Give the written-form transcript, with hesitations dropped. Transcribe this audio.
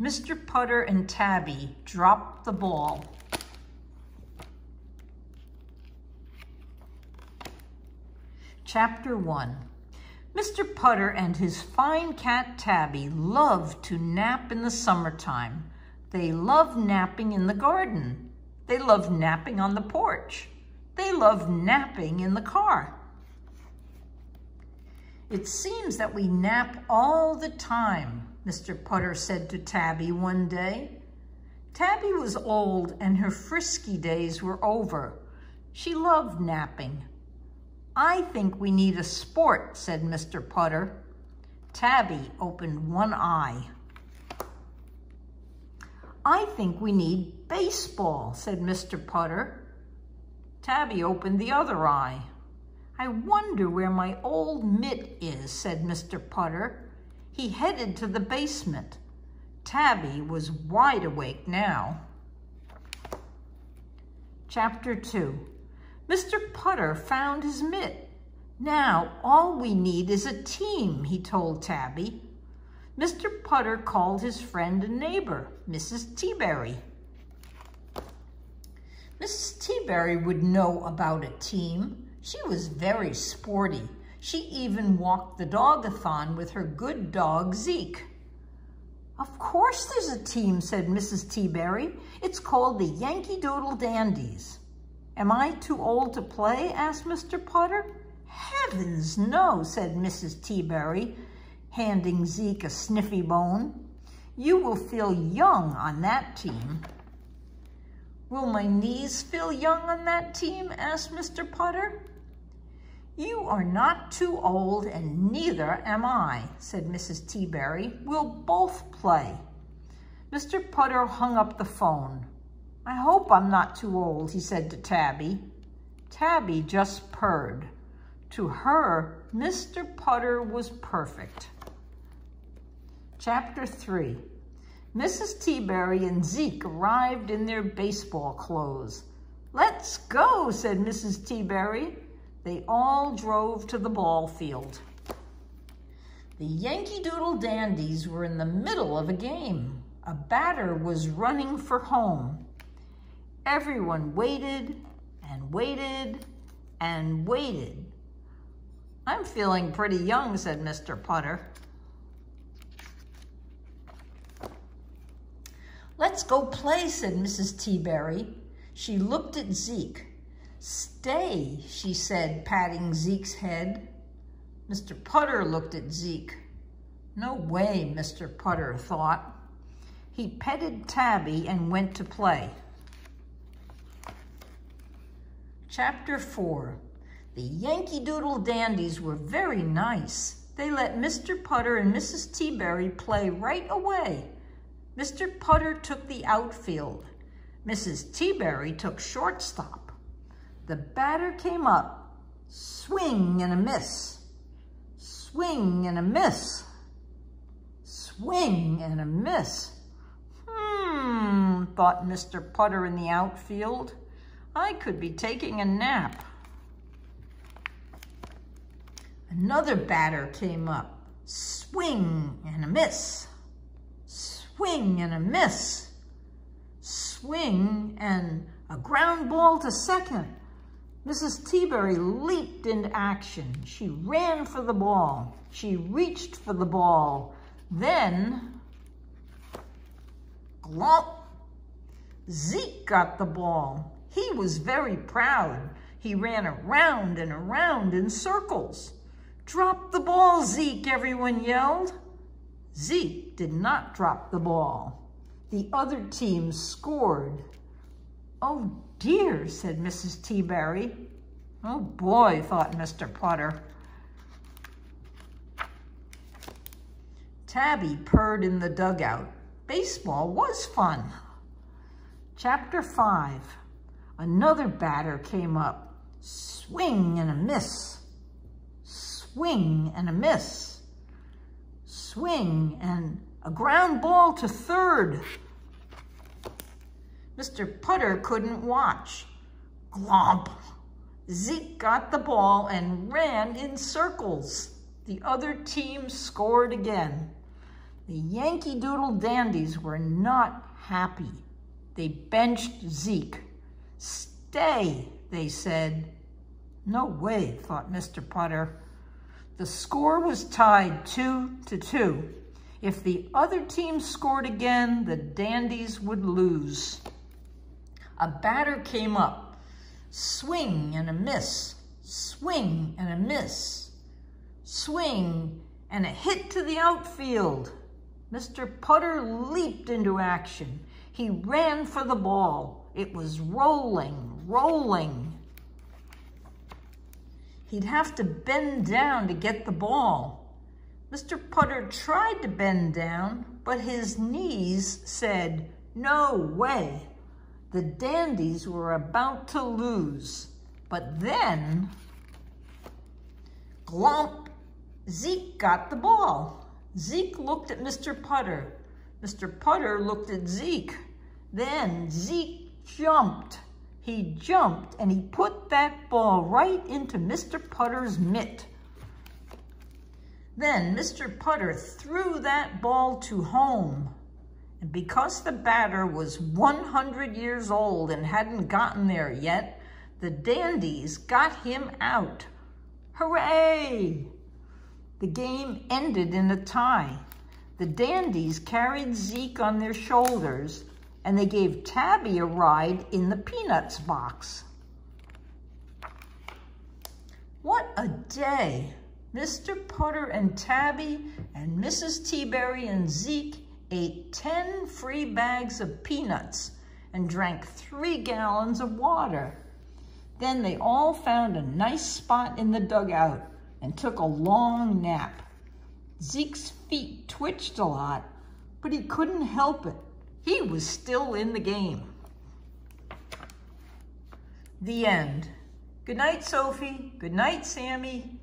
Mr. Putter and Tabby dropped the ball. Chapter 1. Mr. Putter and his fine cat Tabby loved to nap in the summertime. They loved napping in the garden. They loved napping on the porch. They loved napping in the car. "It seems that we nap all the time," Mr. Putter said to Tabby one day. Tabby was old and her frisky days were over. She loved napping. "I think we need a sport," said Mr. Putter. Tabby opened one eye. "I think we need baseball," said Mr. Putter. Tabby opened the other eye. "I wonder where my old mitt is," said Mr. Putter. He headed to the basement. Tabby was wide awake now. Chapter 2. Mr. Putter found his mitt. "Now all we need is a team," he told Tabby. Mr. Putter called his friend and neighbor, Mrs. Teaberry. Mrs. Teaberry would know about a team. She was very sporty. She even walked the dog-a-thon with her good dog, Zeke. "Of course there's a team," said Mrs. Teaberry. "It's called the Yankee Doodle Dandies." "Am I too old to play?" asked Mr. Putter. "Heavens, no," said Mrs. Teaberry, handing Zeke a sniffy bone. "You will feel young on that team." "Will my knees feel young on that team?" asked Mr. Putter. "You are not too old, and neither am I," said Mrs. Teaberry. "We'll both play." Mr. Putter hung up the phone. "I hope I'm not too old," he said to Tabby. Tabby just purred. To her, Mr. Putter was perfect. Chapter 3. Mrs. Teaberry and Zeke arrived in their baseball clothes. "Let's go," said Mrs. Teaberry. They all drove to the ball field. The Yankee Doodle Dandies were in the middle of a game. A batter was running for home. Everyone waited and waited and waited. "I'm feeling pretty young," said Mr. Putter. "Let's go play," said Mrs. Teaberry. She looked at Zeke. "Stay," she said, patting Zeke's head. Mr. Putter looked at Zeke. No way, Mr. Putter thought. He petted Tabby and went to play. Chapter 4. The Yankee Doodle Dandies were very nice. They let Mr. Putter and Mrs. Teaberry play right away. Mr. Putter took the outfield. Mrs. Teaberry took shortstop. The batter came up. Swing and a miss. Swing and a miss. Swing and a miss. Thought Mr. Putter in the outfield. I could be taking a nap. Another batter came up. Swing and a miss. Swing and a miss. Swing and a ground ball to second. Mrs. Teaberry leaped into action. She ran for the ball. She reached for the ball. Then, glomp, Zeke got the ball. He was very proud. He ran around and around in circles. "Drop the ball, Zeke," everyone yelled. Zeke did not drop the ball. The other team scored. "Oh dear," said Mrs. Teaberry. "Oh boy," thought Mr. Putter. Tabby purred in the dugout. Baseball was fun. Chapter 5. Another batter came up. Swing and a miss. Swing and a miss. Swing and a ground ball to third. Mr. Putter couldn't watch. Glomp. Zeke got the ball and ran in circles. The other team scored again. The Yankee Doodle Dandies were not happy. They benched Zeke. "Stay," they said. No way, thought Mr. Putter. The score was tied 2-2. If the other team scored again, the Dandies would lose. A batter came up. Swing and a miss. Swing and a miss. Swing and a hit to the outfield. Mr. Putter leaped into action. He ran for the ball. It was rolling, rolling. He'd have to bend down to get the ball. Mr. Putter tried to bend down, but his knees said, "No way." The Dandies were about to lose. But then, glomp, Zeke got the ball. Zeke looked at Mr. Putter. Mr. Putter looked at Zeke. Then Zeke jumped. He jumped and he put that ball right into Mr. Putter's mitt. Then Mr. Putter threw that ball to home. And because the batter was 100 years old and hadn't gotten there yet, the Dandies got him out. Hooray! The game ended in a tie. The Dandies carried Zeke on their shoulders, and they gave Tabby a ride in the Peanuts box. What a day! Mr. Putter and Tabby and Mrs. Teaberry and Zeke ate 10 free bags of peanuts and drank 3 gallons of water. Then they all found a nice spot in the dugout and took a long nap. Zeke's feet twitched a lot, but he couldn't help it. He was still in the game. The end. Good night, Sophie. Good night, Sammy.